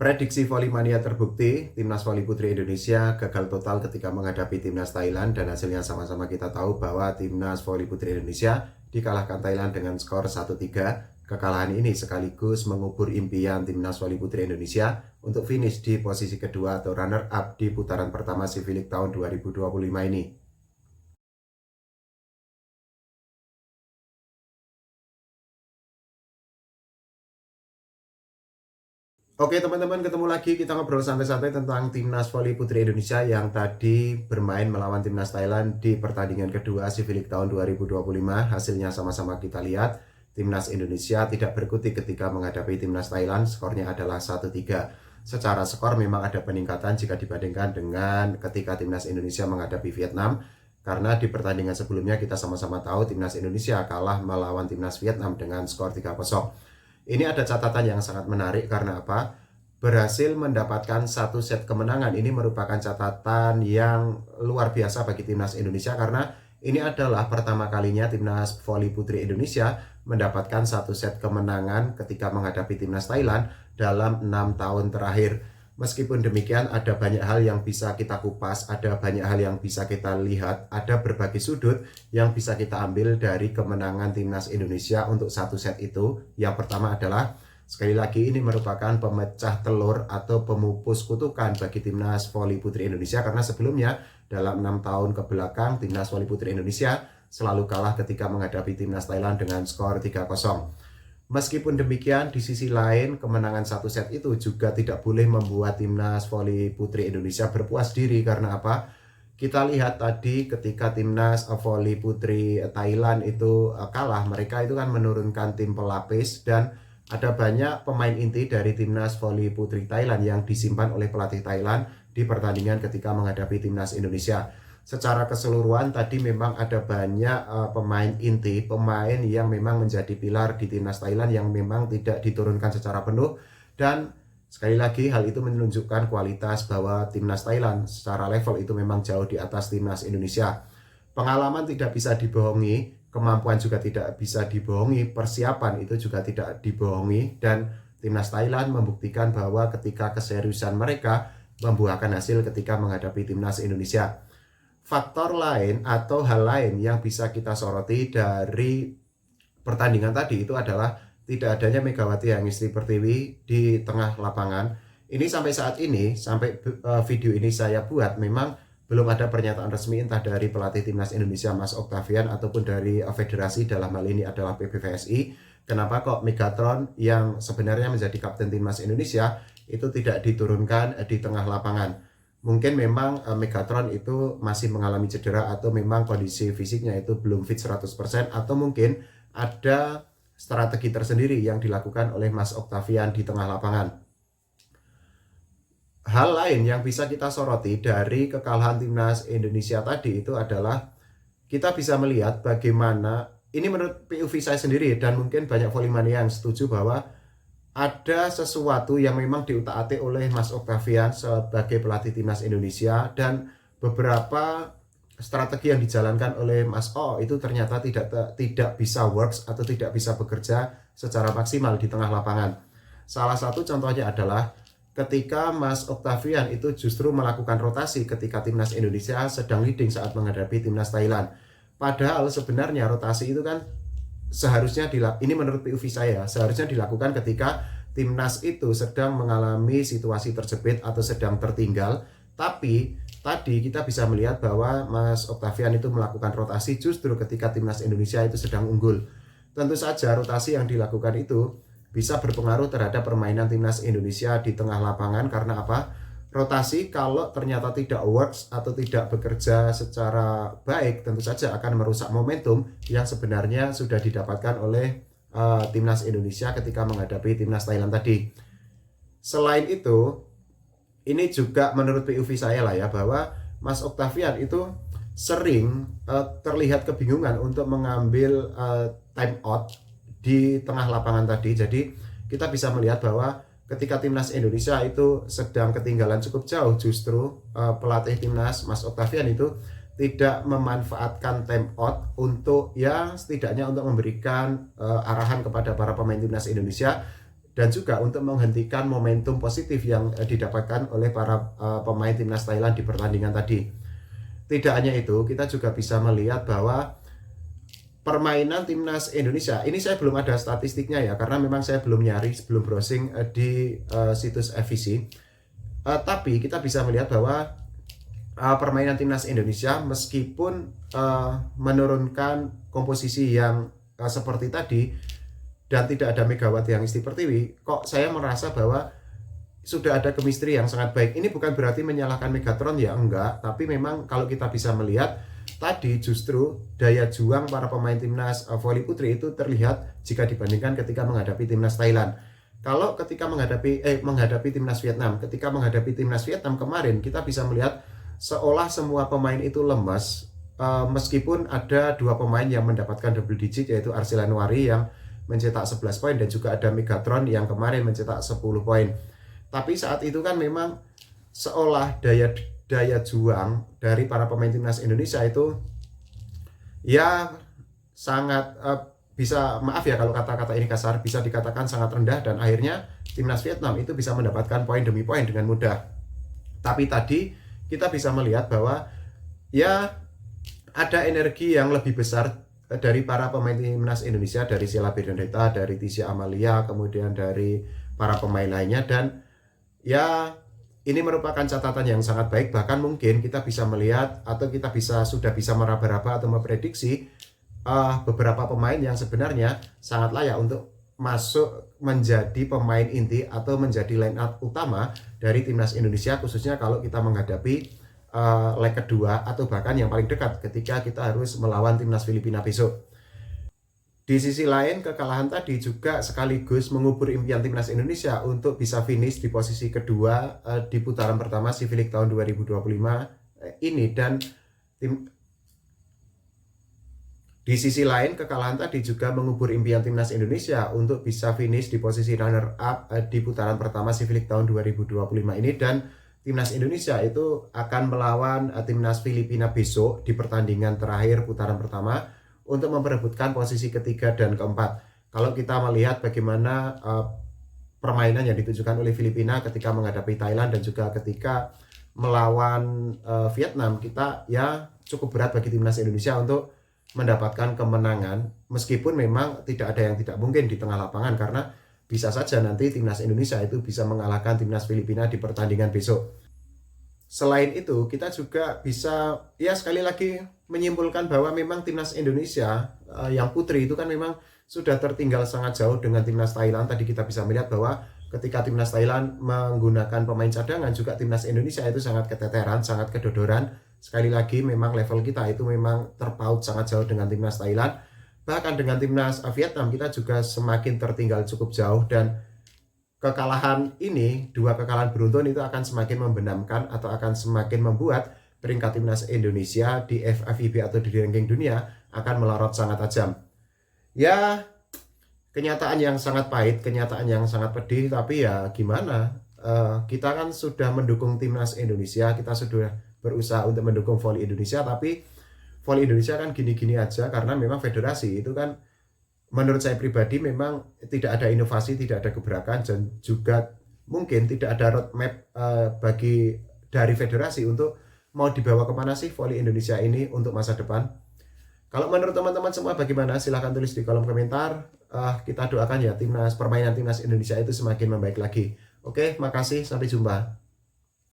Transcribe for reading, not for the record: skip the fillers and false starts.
Prediksi Volley terbukti, Timnas Voli Putri Indonesia gagal total ketika menghadapi Timnas Thailand dan hasilnya sama-sama kita tahu bahwa Timnas Voli Putri Indonesia dikalahkan Thailand dengan skor 1-3. Kekalahan ini sekaligus mengubur impian Timnas Voli Putri Indonesia untuk finish di posisi kedua atau runner-up di putaran pertama CV League tahun 2025 ini. Oke teman-teman, ketemu lagi kita ngobrol santai-santai tentang Timnas Voli Putri Indonesia yang tadi bermain melawan Timnas Thailand di pertandingan kedua CV League tahun 2025. Hasilnya sama-sama kita lihat, Timnas Indonesia tidak berkutik ketika menghadapi Timnas Thailand, skornya adalah 1-3. Secara skor memang ada peningkatan jika dibandingkan dengan ketika Timnas Indonesia menghadapi Vietnam, karena di pertandingan sebelumnya kita sama-sama tahu Timnas Indonesia kalah melawan Timnas Vietnam dengan skor 3-0. Ini ada catatan yang sangat menarik karena apa? Berhasil mendapatkan satu set kemenangan. Ini merupakan catatan yang luar biasa bagi Timnas Indonesia karena ini adalah pertama kalinya Timnas Voli Putri Indonesia mendapatkan satu set kemenangan ketika menghadapi Timnas Thailand dalam 6 tahun terakhir. Meskipun demikian ada banyak hal yang bisa kita kupas, ada banyak hal yang bisa kita lihat, ada berbagai sudut yang bisa kita ambil dari kemenangan Timnas Indonesia untuk satu set itu. Yang pertama adalah, sekali lagi ini merupakan pemecah telur atau pemupus kutukan bagi Timnas Voli Putri Indonesia karena sebelumnya dalam 6 tahun ke belakang Timnas Voli Putri Indonesia selalu kalah ketika menghadapi Timnas Thailand dengan skor 3-0. Meskipun demikian, di sisi lain, kemenangan satu set itu juga tidak boleh membuat Timnas Voli Putri Indonesia berpuas diri. Karena apa? Kita lihat tadi ketika Timnas Voli Putri Thailand itu kalah, mereka itu kan menurunkan tim pelapis dan ada banyak pemain inti dari Timnas Voli Putri Thailand yang disimpan oleh pelatih Thailand di pertandingan ketika menghadapi Timnas Indonesia. Secara keseluruhan tadi memang ada banyak pemain inti, pemain yang memang menjadi pilar di Timnas Thailand yang memang tidak diturunkan secara penuh. Dan sekali lagi hal itu menunjukkan kualitas bahwa Timnas Thailand secara level itu memang jauh di atas Timnas Indonesia. Pengalaman tidak bisa dibohongi, kemampuan juga tidak bisa dibohongi, persiapan itu juga tidak dibohongi. Dan Timnas Thailand membuktikan bahwa ketika keseriusan mereka membuahkan hasil ketika menghadapi Timnas Indonesia. Faktor lain atau hal lain yang bisa kita soroti dari pertandingan tadi itu adalah tidak adanya Megawati Hangistri Pertiwi di tengah lapangan. Ini sampai saat ini, sampai video ini saya buat, memang belum ada pernyataan resmi entah dari pelatih Timnas Indonesia Mas Octavian ataupun dari federasi, dalam hal ini adalah PBVSI. Kenapa kok Megatron yang sebenarnya menjadi kapten Timnas Indonesia itu tidak diturunkan di tengah lapangan? Mungkin memang Megatron itu masih mengalami cedera atau memang kondisi fisiknya itu belum fit 100%, atau mungkin ada strategi tersendiri yang dilakukan oleh Mas Octavian di tengah lapangan. Hal lain yang bisa kita soroti dari kekalahan Timnas Indonesia tadi itu adalah kita bisa melihat bagaimana, ini menurut POV saya sendiri dan mungkin banyak volley-mania yang setuju bahwa ada sesuatu yang memang diutak-atik oleh Mas Octavian sebagai pelatih Timnas Indonesia, dan beberapa strategi yang dijalankan oleh Mas O itu ternyata tidak bisa works atau tidak bisa bekerja secara maksimal di tengah lapangan. Salah satu contohnya adalah ketika Mas Octavian itu justru melakukan rotasi ketika Timnas Indonesia sedang leading saat menghadapi Timnas Thailand. Padahal sebenarnya rotasi itu kan seharusnya ini menurut POV saya, seharusnya dilakukan ketika timnas itu sedang mengalami situasi terjepit atau sedang tertinggal. Tapi tadi kita bisa melihat bahwa Mas Octavian itu melakukan rotasi justru ketika timnas Indonesia itu sedang unggul. Tentu saja rotasi yang dilakukan itu bisa berpengaruh terhadap permainan timnas Indonesia di tengah lapangan. Karena apa? Rotasi kalau ternyata tidak works atau tidak bekerja secara baik, tentu saja akan merusak momentum yang sebenarnya sudah didapatkan oleh Timnas Indonesia ketika menghadapi Timnas Thailand tadi. Selain itu, ini juga menurut POV saya lah ya, bahwa Mas Octavian itu sering terlihat kebingungan untuk mengambil time out di tengah lapangan tadi. Jadi kita bisa melihat bahwa ketika Timnas Indonesia itu sedang ketinggalan cukup jauh, justru pelatih Timnas Mas Octavian itu tidak memanfaatkan time out untuk ya setidaknya untuk memberikan arahan kepada para pemain Timnas Indonesia dan juga untuk menghentikan momentum positif yang didapatkan oleh para pemain timnas Thailand di pertandingan tadi. Tidak hanya itu, kita juga bisa melihat bahwa permainan timnas Indonesia, ini saya belum ada statistiknya ya, karena memang saya belum nyari, belum browsing di situs FVC. Tapi kita bisa melihat bahwa permainan timnas Indonesia meskipun menurunkan komposisi yang seperti tadi dan tidak ada Megawati Hangis Pertiwi, kok saya merasa bahwa sudah ada chemistry yang sangat baik. Ini bukan berarti menyalahkan Megatron ya, enggak, tapi memang kalau kita bisa melihat tadi justru daya juang para pemain timnas voli putri itu terlihat jika dibandingkan ketika menghadapi timnas Thailand. Kalau ketika menghadapi timnas Vietnam, ketika menghadapi timnas Vietnam kemarin kita bisa melihat seolah semua pemain itu lemas, meskipun ada dua pemain yang mendapatkan double digit, yaitu Arcela Nuari yang mencetak 11 poin dan juga ada Megatron yang kemarin mencetak 10 poin. Tapi saat itu kan memang seolah daya juang dari para pemain timnas Indonesia itu ya sangat bisa, maaf ya kalau kata-kata ini kasar, bisa dikatakan sangat rendah, dan akhirnya timnas Vietnam itu bisa mendapatkan poin demi poin dengan mudah. Tapi tadi kita bisa melihat bahwa ya ada energi yang lebih besar dari para pemain timnas Indonesia, dari Sheila Bernadetta, dari Tisha Amalia, kemudian dari para pemain lainnya, dan ya ini merupakan catatan yang sangat baik. Bahkan mungkin kita bisa melihat atau kita sudah bisa meraba-raba atau memprediksi beberapa pemain yang sebenarnya sangat layak untuk masuk menjadi pemain inti atau menjadi line up utama dari timnas Indonesia, khususnya kalau kita menghadapi leg kedua atau bahkan yang paling dekat ketika kita harus melawan timnas Filipina besok. Di sisi lain, kekalahan tadi juga sekaligus mengubur impian timnas Indonesia untuk bisa finish di posisi kedua di putaran pertama Civic tahun 2025 ini, dan di sisi lain kekalahan tadi juga mengubur impian timnas Indonesia untuk bisa finish di posisi runner up di putaran pertama Civic tahun 2025 ini, dan timnas Indonesia itu akan melawan timnas Filipina besok di pertandingan terakhir putaran pertama untuk memperebutkan posisi ketiga dan keempat. Kalau kita melihat bagaimana permainan yang ditujukan oleh Filipina ketika menghadapi Thailand dan juga ketika melawan Vietnam, kita ya cukup berat bagi timnas Indonesia untuk mendapatkan kemenangan, meskipun memang tidak ada yang tidak mungkin di tengah lapangan, karena bisa saja nanti timnas Indonesia itu bisa mengalahkan timnas Filipina di pertandingan besok. Selain itu, kita juga bisa ya sekali lagi menyimpulkan bahwa memang timnas Indonesia yang putri itu kan memang sudah tertinggal sangat jauh dengan timnas Thailand. Tadi kita bisa melihat bahwa ketika timnas Thailand menggunakan pemain cadangan, juga timnas Indonesia itu sangat keteteran, sangat kedodoran. Sekali lagi memang level kita itu memang terpaut sangat jauh dengan timnas Thailand. Bahkan dengan timnas Vietnam kita juga semakin tertinggal cukup jauh, dan kekalahan ini, dua kekalahan beruntun itu akan semakin membenamkan atau akan semakin membuat peringkat timnas Indonesia di FIVB atau di ranking dunia akan melorot sangat tajam. Ya, kenyataan yang sangat pahit, kenyataan yang sangat pedih, tapi ya gimana? Kita kan sudah mendukung timnas Indonesia, kita sudah berusaha untuk mendukung voli Indonesia, tapi voli Indonesia kan gini-gini aja karena memang federasi itu kan menurut saya pribadi memang tidak ada inovasi, tidak ada gebrakan, dan juga mungkin tidak ada roadmap dari federasi untuk mau dibawa kemana sih voli Indonesia ini untuk masa depan. Kalau menurut teman-teman semua bagaimana? Silahkan tulis di kolom komentar. Kita doakan ya permainan timnas Indonesia itu semakin membaik lagi. Oke, makasih, sampai jumpa.